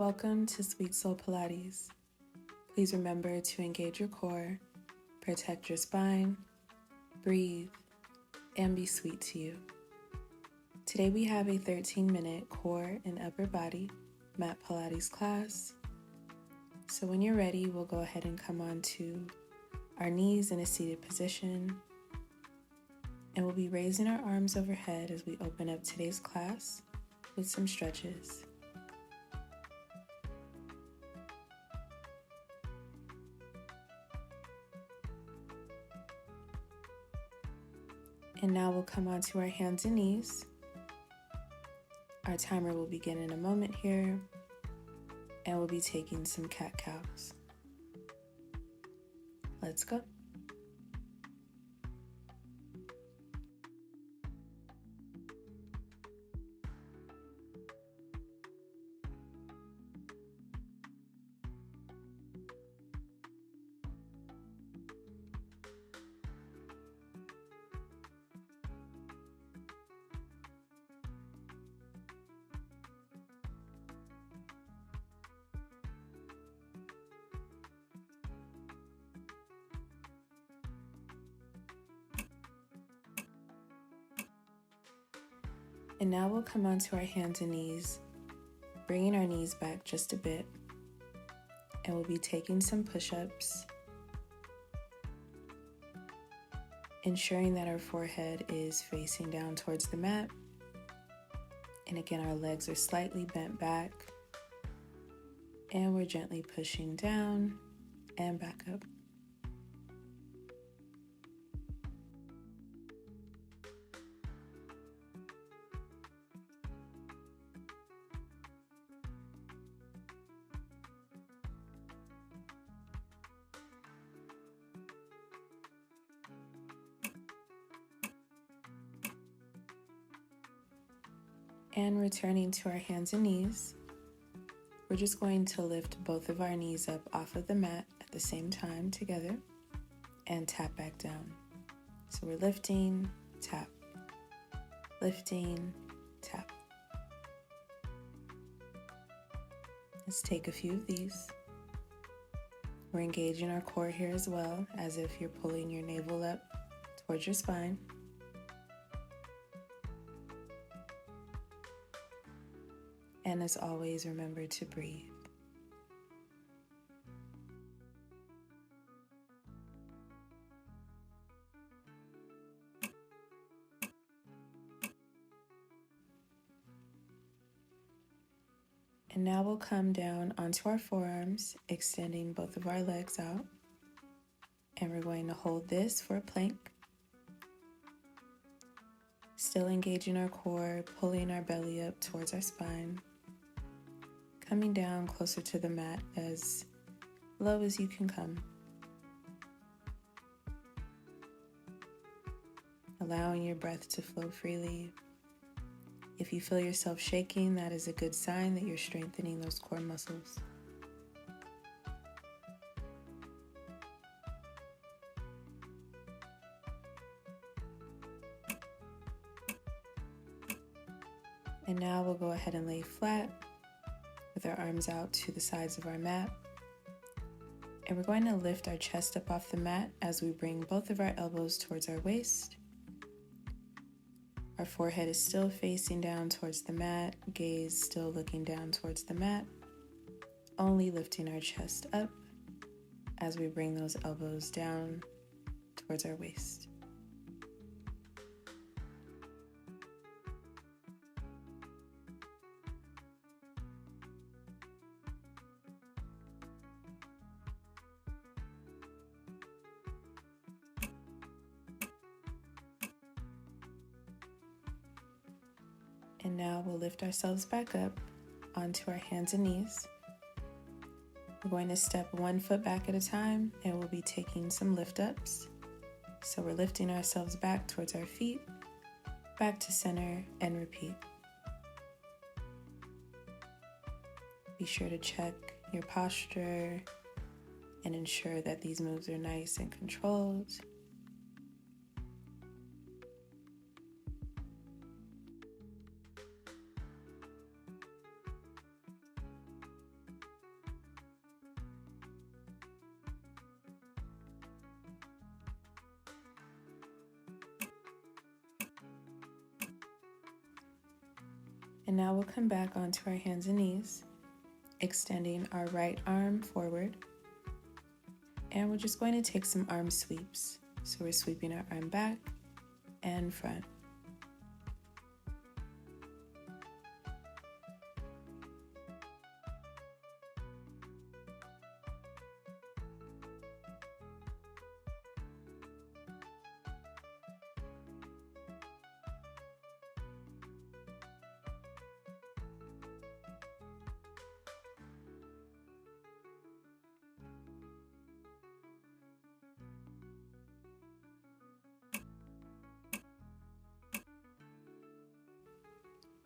Welcome to Sweet Soul Pilates. Please remember to engage your core, protect your spine, breathe, and be sweet to you. Today we have a 13-minute core and upper body mat Pilates class. So when you're ready, we'll go ahead and come onto our knees in a seated position. And we'll be raising our arms overhead as we open up today's class with some stretches. And now we'll come onto our hands and knees. Our timer will begin in a moment here, and we'll be taking some cat-cows. Let's go. And now we'll come onto our hands and knees, bringing our knees back just a bit. And we'll be taking some push-ups, ensuring that our forehead is facing down towards the mat. And again, our legs are slightly bent back. And we're gently pushing down and back up. And returning to our hands and knees, we're just going to lift both of our knees up off of the mat at the same time together and tap back down. So we're lifting, tap, lifting, tap. Let's take a few of these. We're engaging our core here as well, as if you're pulling your navel up towards your spine. And as always, remember to breathe. And now we'll come down onto our forearms, extending both of our legs out. And we're going to hold this for a plank. Still engaging our core, pulling our belly up towards our spine. Coming down closer to the mat as low as you can come. Allowing your breath to flow freely. If you feel yourself shaking, that is a good sign that you're strengthening those core muscles. And now we'll go ahead and lay flat with our arms out to the sides of our mat. And we're going to lift our chest up off the mat as we bring both of our elbows towards our waist. Our forehead is still facing down towards the mat, gaze still looking down towards the mat, only lifting our chest up as we bring those elbows down towards our waist. And now we'll lift ourselves back up onto our hands and knees. We're going to step one foot back at a time, and we'll be taking some lift ups. So we're lifting ourselves back towards our feet, back to center, and repeat. Be sure to check your posture and ensure that these moves are nice and controlled. And now we'll come back onto our hands and knees, extending our right arm forward. And we're just going to take some arm sweeps. So we're sweeping our arm back and front.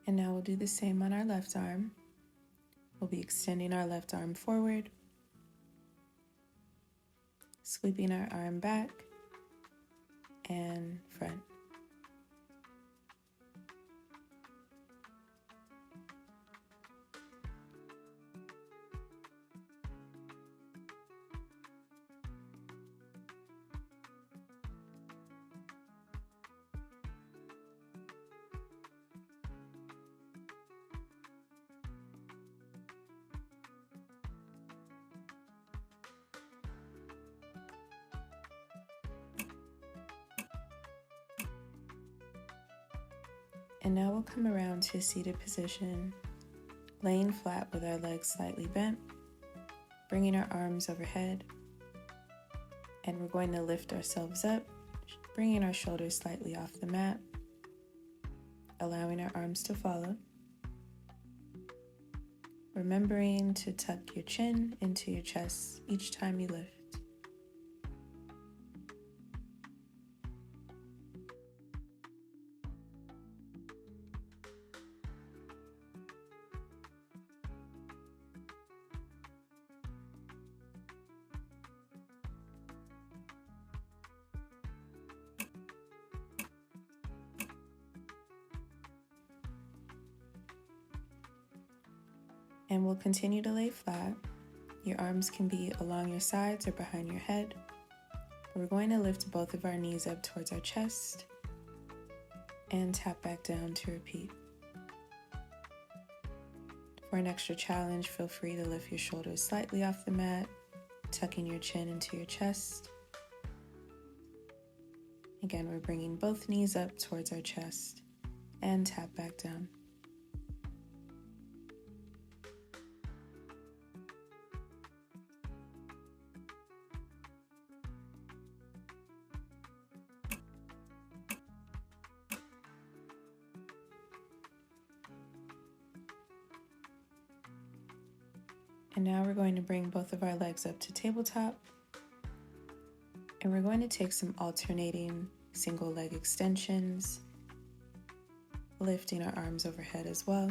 And now we'll do the same on our left arm. We'll be extending our left arm forward, sweeping our arm back and front. And now we'll come around to a seated position, laying flat with our legs slightly bent, bringing our arms overhead, and we're going to lift ourselves up, bringing our shoulders slightly off the mat, allowing our arms to follow. Remembering to tuck your chin into your chest each time you lift. And we'll continue to lay flat. Your arms can be along your sides or behind your head. We're going to lift both of our knees up towards our chest and tap back down to repeat. For an extra challenge, feel free to lift your shoulders slightly off the mat, tucking your chin into your chest. Again, we're bringing both knees up towards our chest and tap back down. And now we're going to bring both of our legs up to tabletop. And we're going to take some alternating single leg extensions, lifting our arms overhead as well.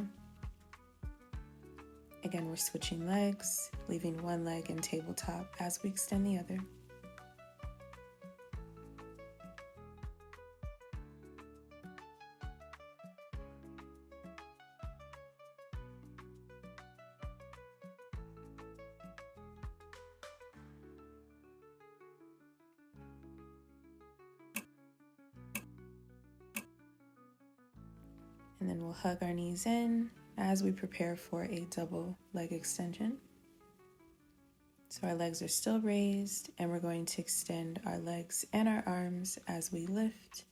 Again, we're switching legs, leaving one leg in tabletop as we extend the other. And then we'll hug our knees in as we prepare for a double leg extension. So our legs are still raised, and we're going to extend our legs and our arms as we lift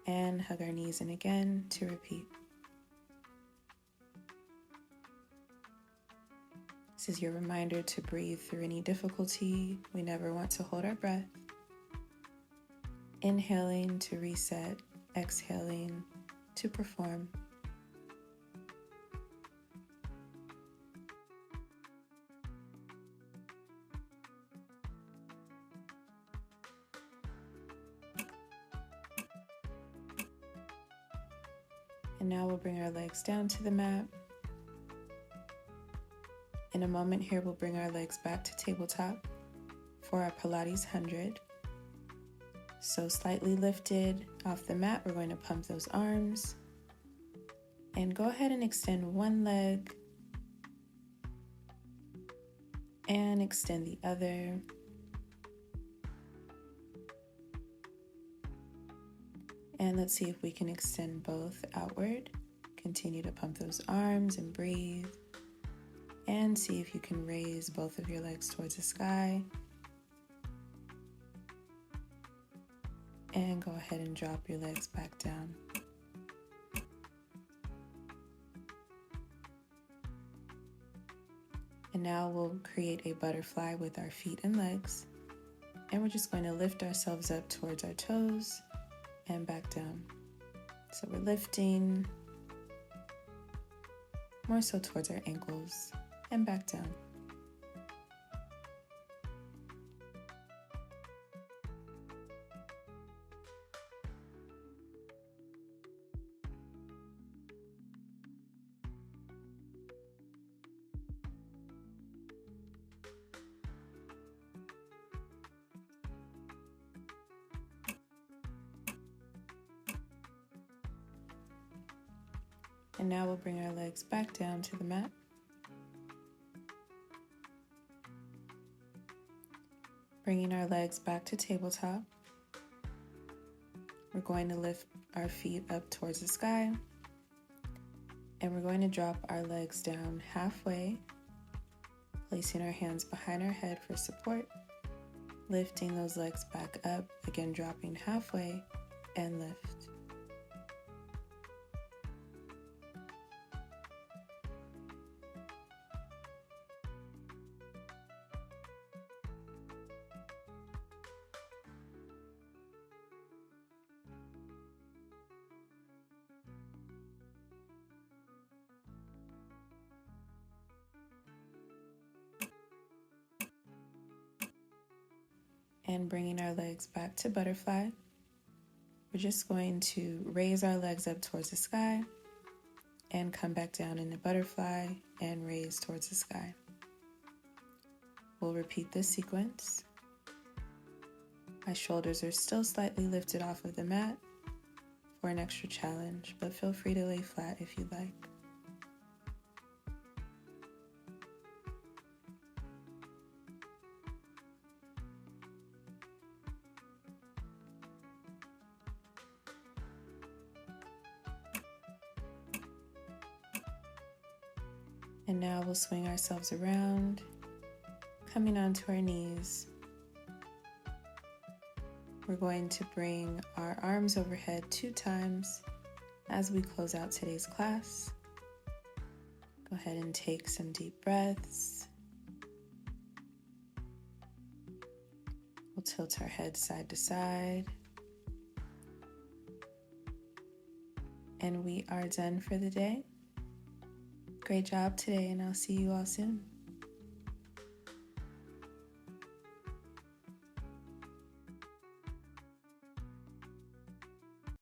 and hug our knees in again to repeat. This is your reminder to breathe through any difficulty. We never want to hold our breath. Inhaling to reset, exhaling to perform. And now we'll bring our legs down to the mat. In a moment here, we'll bring our legs back to tabletop for our Pilates 100. So slightly lifted off the mat, we're going to pump those arms. And go ahead and extend one leg. And extend the other. And let's see if we can extend both outward. Continue to pump those arms and breathe. And see if you can raise both of your legs towards the sky. And go ahead and drop your legs back down. And now we'll create a butterfly with our feet and legs. And we're just going to lift ourselves up towards our toes and back down. So we're lifting more so towards our ankles and back down. And now we'll bring our legs back down to the mat. Bringing our legs back to tabletop. We're going to lift our feet up towards the sky. And we're going to drop our legs down halfway, placing our hands behind our head for support. Lifting those legs back up, again dropping halfway, and lift. And bringing our legs back to butterfly. We're just going to raise our legs up towards the sky and come back down into butterfly and raise towards the sky. We'll repeat this sequence. My shoulders are still slightly lifted off of the mat for an extra challenge, but feel free to lay flat if you'd like. And now we'll swing ourselves around, coming onto our knees. We're going to bring our arms overhead 2 times as we close out today's class. Go ahead and take some deep breaths. We'll tilt our head side to side. And we are done for the day. Great job today, and I'll see you all soon.